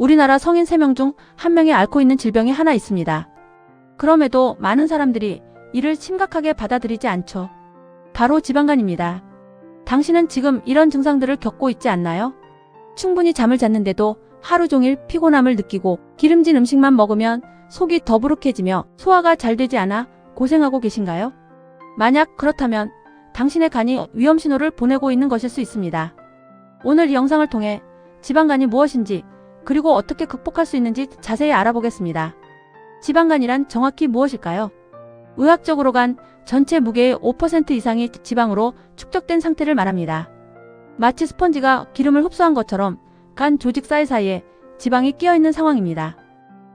우리나라 성인 3명 중 1명이 앓고 있는 질병이 하나 있습니다. 그럼에도 많은 사람들이 이를 심각하게 받아들이지 않죠. 바로 지방간입니다. 당신은 지금 이런 증상들을 겪고 있지 않나요? 충분히 잠을 잤는데도 하루 종일 피곤함을 느끼고 기름진 음식만 먹으면 속이 더부룩해지며 소화가 잘 되지 않아 고생하고 계신가요? 만약 그렇다면 당신의 간이 위험 신호를 보내고 있는 것일 수 있습니다. 오늘 이 영상을 통해 지방간이 무엇인지 그리고 어떻게 극복할 수 있는지 자세히 알아보겠습니다. 지방간이란 정확히 무엇일까요? 의학적으로 간 전체 무게의 5% 이상이 지방으로 축적된 상태를 말합니다. 마치 스펀지가 기름을 흡수한 것처럼 간 조직 사이사이에 지방이 끼어있는 상황입니다.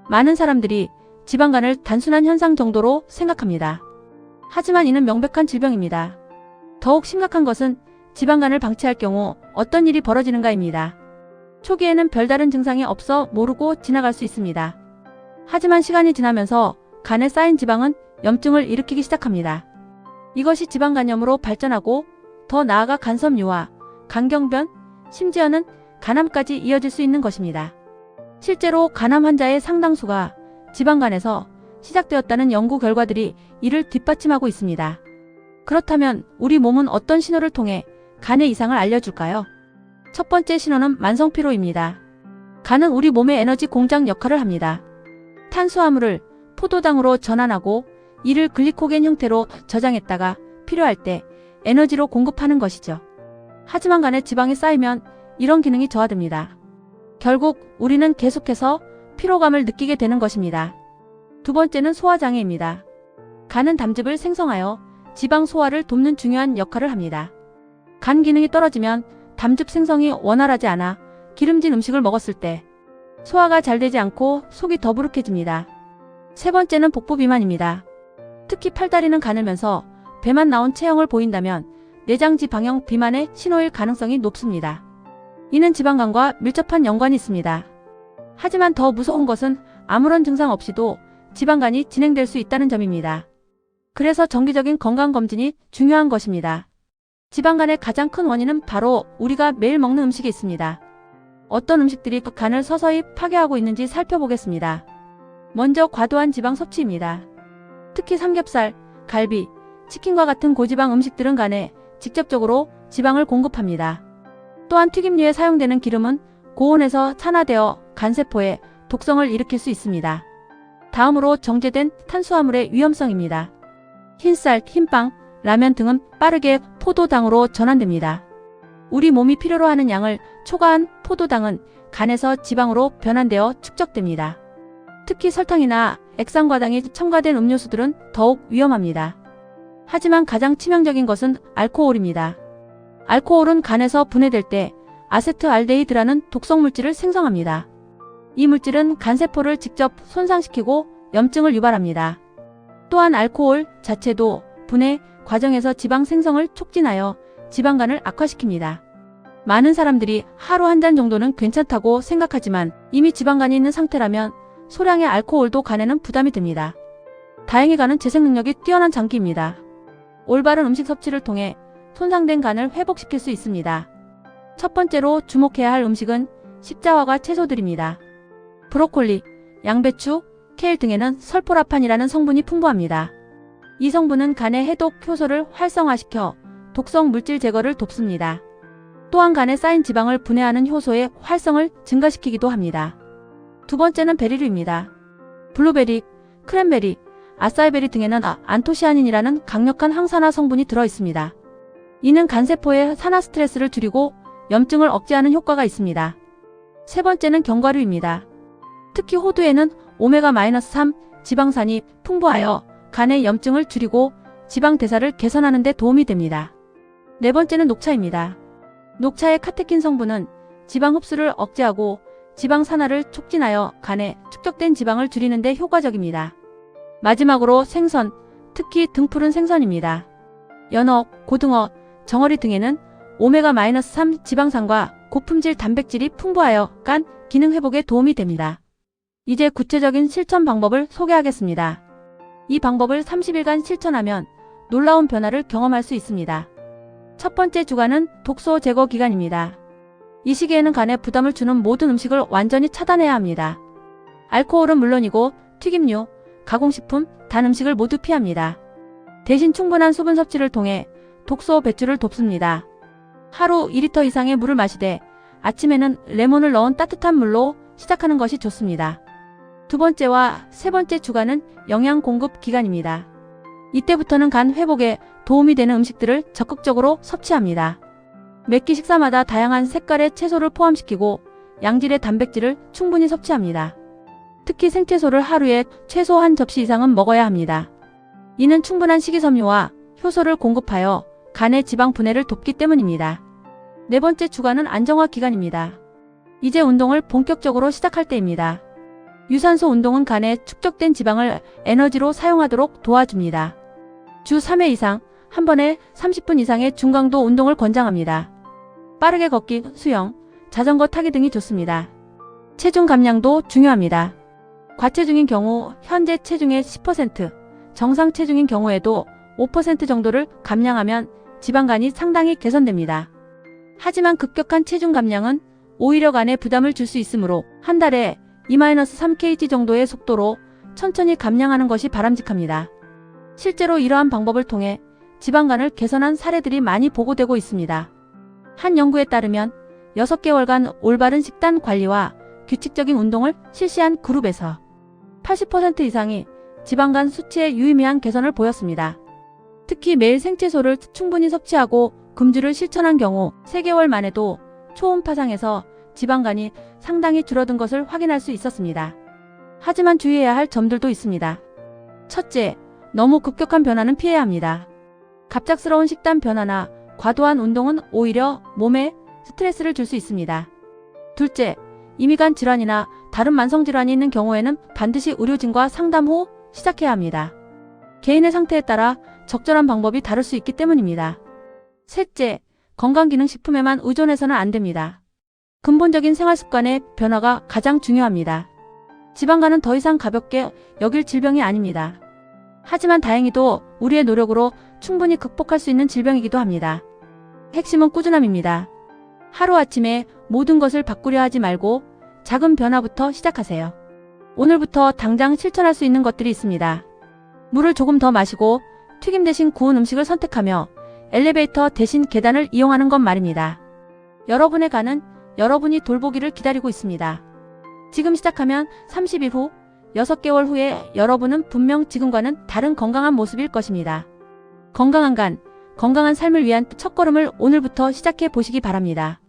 많은 사람들이 지방간을 단순한 현상 정도로 생각합니다. 하지만 이는 명백한 질병입니다. 더욱 심각한 것은 지방간을 방치할 경우 어떤 일이 벌어지는가입니다. 초기에는 별다른 증상이 없어 모르고 지나갈 수 있습니다. 하지만 시간이 지나면서 간에 쌓인 지방은 염증을 일으키기 시작합니다. 이것이 지방간염으로 발전하고 더 나아가 간섬유와 간경변, 심지어는 간암까지 이어질 수 있는 것입니다. 실제로 간암 환자의 상당수가 지방간에서 시작되었다는 연구 결과들이 이를 뒷받침하고 있습니다. 그렇다면 우리 몸은 어떤 신호를 통해 간의 이상을 알려줄까요? 첫 번째 신호는 만성피로입니다. 간은 우리 몸의 에너지 공장 역할을 합니다. 탄수화물을 포도당으로 전환하고 이를 글리코겐 형태로 저장했다가 필요할 때 에너지로 공급하는 것이죠. 하지만 간에 지방이 쌓이면 이런 기능이 저하됩니다. 결국 우리는 계속해서 피로감을 느끼게 되는 것입니다. 두 번째는 소화장애입니다. 간은 담즙을 생성하여 지방 소화를 돕는 중요한 역할을 합니다. 간 기능이 떨어지면 담즙 생성이 원활하지 않아 기름진 음식을 먹었을 때 소화가 잘 되지 않고 속이 더부룩해집니다. 세 번째는 복부 비만입니다. 특히 팔다리는 가늘면서 배만 나온 체형을 보인다면 내장지 방형 비만의 신호일 가능성이 높습니다. 이는 지방간과 밀접한 연관이 있습니다. 하지만 더 무서운 것은 아무런 증상 없이도 지방간이 진행될 수 있다는 점입니다. 그래서 정기적인 건강검진이 중요한 것입니다. 지방간의 가장 큰 원인은 바로 우리가 매일 먹는 음식에 있습니다. 어떤 음식들이 간을 서서히 파괴하고 있는지 살펴보겠습니다. 먼저 과도한 지방 섭취입니다. 특히 삼겹살, 갈비, 치킨과 같은 고지방 음식들은 간에 직접적으로 지방을 공급합니다. 또한 튀김류에 사용되는 기름은 고온에서 산화되어 간세포에 독성을 일으킬 수 있습니다. 다음으로 정제된 탄수화물의 위험성입니다. 흰쌀, 흰빵, 라면 등은 빠르게 포도당으로 전환됩니다. 우리 몸이 필요로 하는 양을 초과한 포도당은 간에서 지방으로 변환되어 축적됩니다. 특히 설탕이나 액상과당이 첨가된 음료수들은 더욱 위험합니다. 하지만 가장 치명적인 것은 알코올입니다. 알코올은 간에서 분해될 때 아세트알데히드라는 독성 물질을 생성합니다. 이 물질은 간세포를 직접 손상시키고 염증을 유발합니다. 또한 알코올 자체도 분해 과정에서 지방 생성을 촉진하여 지방간을 악화시킵니다. 많은 사람들이 하루 한 잔 정도는 괜찮다고 생각하지만 이미 지방간이 있는 상태라면 소량의 알코올도 간에는 부담이 됩니다. 다행히 간은 재생 능력이 뛰어난 장기입니다. 올바른 음식 섭취를 통해 손상된 간을 회복시킬 수 있습니다. 첫 번째로 주목해야 할 음식은 십자화과 채소들입니다. 브로콜리, 양배추, 케일 등에는 설포라판이라는 성분이 풍부합니다. 이 성분은 간의 해독 효소를 활성화시켜 독성 물질 제거를 돕습니다. 또한 간에 쌓인 지방을 분해하는 효소의 활성을 증가시키기도 합니다. 두 번째는 베리류입니다. 블루베리, 크랜베리, 아싸이베리 등에는 안토시아닌이라는 강력한 항산화 성분이 들어있습니다. 이는 간세포의 산화 스트레스를 줄이고 염증을 억제하는 효과가 있습니다. 세 번째는 견과류입니다. 특히 호두에는 오메가-3 지방산이 풍부하여 간의 염증을 줄이고 지방 대사를 개선하는 데 도움이 됩니다. 네 번째는 녹차입니다. 녹차의 카테킨 성분은 지방 흡수를 억제하고 지방 산화를 촉진하여 간에 축적된 지방을 줄이는 데 효과적입니다. 마지막으로 생선, 특히 등푸른 생선입니다. 연어, 고등어, 정어리 등에는 오메가-3 지방산과 고품질 단백질이 풍부하여 간 기능 회복에 도움이 됩니다. 이제 구체적인 실천 방법을 소개하겠습니다. 이 방법을 30일간 실천하면 놀라운 변화를 경험할 수 있습니다. 첫 번째 주간은 독소 제거 기간입니다. 이 시기에는 간에 부담을 주는 모든 음식을 완전히 차단해야 합니다. 알코올은 물론이고 튀김류, 가공식품, 단 음식을 모두 피합니다. 대신 충분한 수분 섭취를 통해 독소 배출을 돕습니다. 하루 2리터 이상의 물을 마시되 아침에는 레몬을 넣은 따뜻한 물로 시작하는 것이 좋습니다. 두 번째와 세 번째 주간은 영양 공급 기간입니다. 이때부터는 간 회복에 도움이 되는 음식들을 적극적으로 섭취합니다. 매끼 식사마다 다양한 색깔의 채소를 포함시키고 양질의 단백질을 충분히 섭취합니다. 특히 생채소를 하루에 최소 한 접시 이상은 먹어야 합니다. 이는 충분한 식이섬유와 효소를 공급하여 간의 지방 분해를 돕기 때문입니다. 네 번째 주간은 안정화 기간입니다. 이제 운동을 본격적으로 시작할 때입니다. 유산소 운동은 간에 축적된 지방을 에너지로 사용하도록 도와줍니다. 주 3회 이상, 한 번에 30분 이상의 중강도 운동을 권장합니다. 빠르게 걷기, 수영, 자전거 타기 등이 좋습니다. 체중 감량도 중요합니다. 과체중인 경우 현재 체중의 10%, 정상 체중인 경우에도 5% 정도를 감량하면 지방간이 상당히 개선됩니다. 하지만 급격한 체중 감량은 오히려 간에 부담을 줄 수 있으므로 한 달에 2-3kg 정도의 속도로 천천히 감량하는 것이 바람직합니다. 실제로 이러한 방법을 통해 지방간을 개선한 사례들이 많이 보고되고 있습니다. 한 연구에 따르면 6개월간 올바른 식단 관리와 규칙적인 운동을 실시한 그룹에서 80% 이상이 지방간 수치의 유의미한 개선을 보였습니다. 특히 매일 생채소를 충분히 섭취하고 금주를 실천한 경우 3개월 만에도 초음파상에서 지방간이 상당히 줄어든 것을 확인할 수 있었습니다. 하지만 주의해야 할 점들도 있습니다. 첫째, 너무 급격한 변화는 피해야 합니다. 갑작스러운 식단 변화나 과도한 운동은 오히려 몸에 스트레스를 줄 수 있습니다. 둘째, 이미간 질환이나 다른 만성질환이 있는 경우에는 반드시 의료진과 상담 후 시작해야 합니다. 개인의 상태에 따라 적절한 방법이 다를 수 있기 때문입니다. 셋째, 건강기능식품에만 의존해서는 안 됩니다. 근본적인 생활습관의 변화가 가장 중요합니다. 지방간은 더 이상 가볍게 여길 질병이 아닙니다. 하지만 다행히도 우리의 노력으로 충분히 극복할 수 있는 질병이기도 합니다. 핵심은 꾸준함입니다. 하루아침에 모든 것을 바꾸려 하지 말고 작은 변화부터 시작하세요. 오늘부터 당장 실천할 수 있는 것들이 있습니다. 물을 조금 더 마시고 튀김 대신 구운 음식을 선택하며 엘리베이터 대신 계단을 이용하는 것 말입니다. 여러분의 간은 여러분이 돌보기를 기다리고 있습니다. 지금 시작하면 30일 후, 6개월 후에 여러분은 분명 지금과는 다른 건강한 모습일 것입니다. 건강한 간, 건강한 삶을 위한 첫걸음을 오늘부터 시작해 보시기 바랍니다.